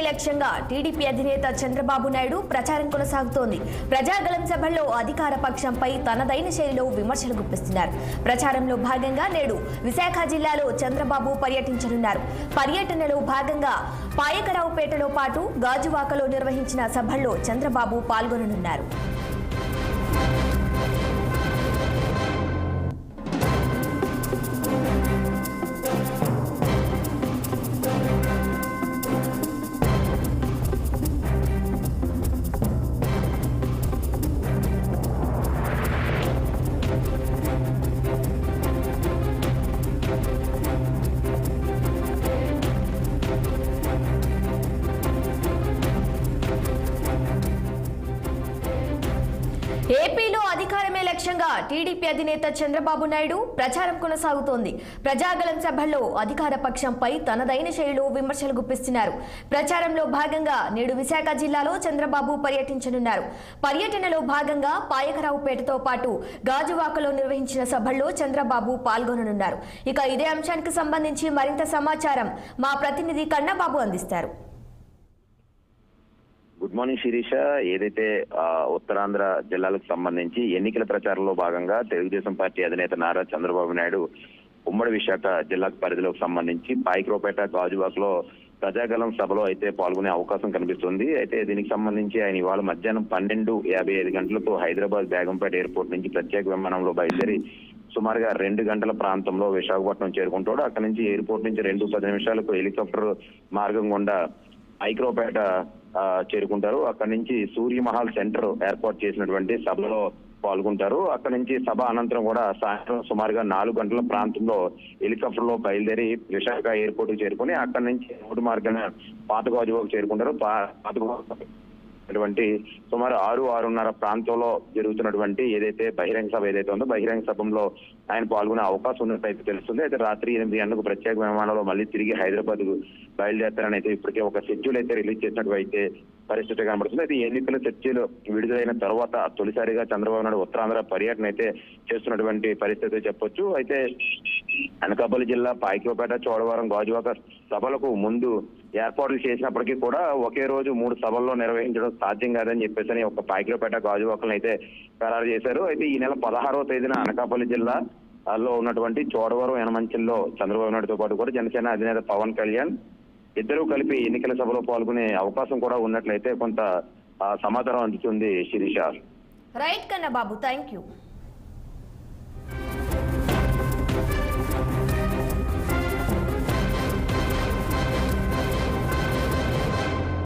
లక్ష్యంగా టీడీపీ అధినేత చంద్రబాబు నాయుడు ప్రచారం కొనసాగుతోంది. ప్రజాగళం సభల్లో అధికార పక్షంపై తనదైన శైలిలో విమర్శలు గుప్పిస్తున్నారు. ప్రచారంలో భాగంగా నేడు విశాఖ జిల్లాలో చంద్రబాబు పర్యటించనున్నారు. పర్యటనలో భాగంగా పాయకరావుపేటలో పాటు గాజువాకలో నిర్వహించిన సభల్లో చంద్రబాబు పాల్గొననున్నారు. ఏపీలో అధికారమే లక్ష్యంగా టీడీపీ అధినేత చంద్రబాబు నాయుడు ప్రచారం కొనసాగుతోంది. ప్రజాగళం సభల్లో అధికార పక్షంపై తనదైన శైలిలో విమర్శలు గుప్పిస్తున్నారు. ప్రచారంలో భాగంగా నేడు విశాఖ జిల్లాలో చంద్రబాబు పర్యటించనున్నారు. పర్యటనలో భాగంగా పాయకరావుపేటతో పాటు గాజువాకలో నిర్వహించిన సభల్లో చంద్రబాబు పాల్గొననున్నారు. ఇక ఇదే అంశానికి సంబంధించి మరింత సమాచారం మా ప్రతినిధి కన్నబాబు అందిస్తారు. Good morning Sirisha. ఏదైతే ఉత్తరాంధ్ర జిల్లాలకు సంబంధించి ఎన్నికల ప్రచారంలో భాగంగా తెలుగుదేశం పార్టీ అధినేత నారా చంద్రబాబు నాయుడు ఉమ్మడి విశాఖ జిల్లా పరిధిలోకి సంబంధించి పాయకరావుపేట గాజువాకలో ప్రజాగళం సభలో అయితే పాల్గొనే అవకాశం కనిపిస్తుంది. అయితే దీనికి సంబంధించి ఆయన ఇవాళ మధ్యాహ్నం 12:55 గంటలకు హైదరాబాద్ బేగంపేట ఎయిర్పోర్ట్ నుంచి ప్రత్యేక విమానంలో బయలుదేరి సుమారుగా 2 గంటల ప్రాంతంలో విశాఖపట్నం చేరుకుంటాడు. అక్కడి నుంచి ఎయిర్పోర్ట్ నుంచి 2:10 హెలికాప్టర్ మార్గం గుండా పాయకరావుపేట చేరుకుంటారు. అక్కడి నుంచి సూర్యమహల్ సెంటర్ ఏర్పాటు చేసినటువంటి సభలో పాల్గొంటారు. అక్కడి నుంచి సభ అనంతరం కూడా సాయంత్రం సుమారుగా 4 గంటల ప్రాంతంలో హెలికాప్టర్ లో బయలుదేరి విశాఖ ఎయిర్పోర్ట్ కు చేరుకుని అక్కడి నుంచి రోడ్డు మార్గాన పాత గాజువాకు చేరుకుంటారు. సుమారు 6-6:30 ప్రాంతంలో జరుగుతున్నటువంటి ఏదైతే బహిరంగ సభ ఏదైతే ఉందో బహిరంగ సభలో ఆయన పాల్గొనే అవకాశం ఉన్నట్టు తెలుస్తుంది. అయితే రాత్రి 8 గంటలకు ప్రత్యేక విమానంలో మళ్ళీ తిరిగి హైదరాబాద్ కు బయలుదేరతారని అయితే ఇప్పటికే ఒక షెడ్యూల్ అయితే రిలీజ్ చేసినట్టు అయితే పరిస్థితి కనబడుతుంది. అయితే ఎన్నికల చర్చలు విడుదలైన తర్వాత తొలిసారిగా చంద్రబాబు నాయుడు ఉత్తరాంధ్ర పర్యటన అయితే చేస్తున్నటువంటి పరిస్థితి చెప్పొచ్చు. అయితే అనకాపల్లి జిల్లా పాయకరావుపేట, చోడవరం, గాజువాక సభలకు ముందు ఏర్పాట్లు చేసినప్పటికీ కూడా ఒకే రోజు 3 సభల్లో నిర్వహించడం సాధ్యం కాదని చెప్పేసి ఒక పాయకరావుపేట, గాజువాకలను అయితే ఖరారు చేశారు. అయితే ఈ నెల 16వ తేదీన అనకాపల్లి జిల్లాలో ఉన్నటువంటి చోడవరం, యనమంచిల్లో చంద్రబాబు నాయుడుతో పాటు కూడా జనసేన అధినేత పవన్ కళ్యాణ్ ఇద్దరూ కలిపి ఎన్నికల సభలో పాల్గొనే అవకాశం కూడా ఉన్నట్లయితే కొంత సమాచారం అందుతుంది Shirisha. Right Kannababu, thank you.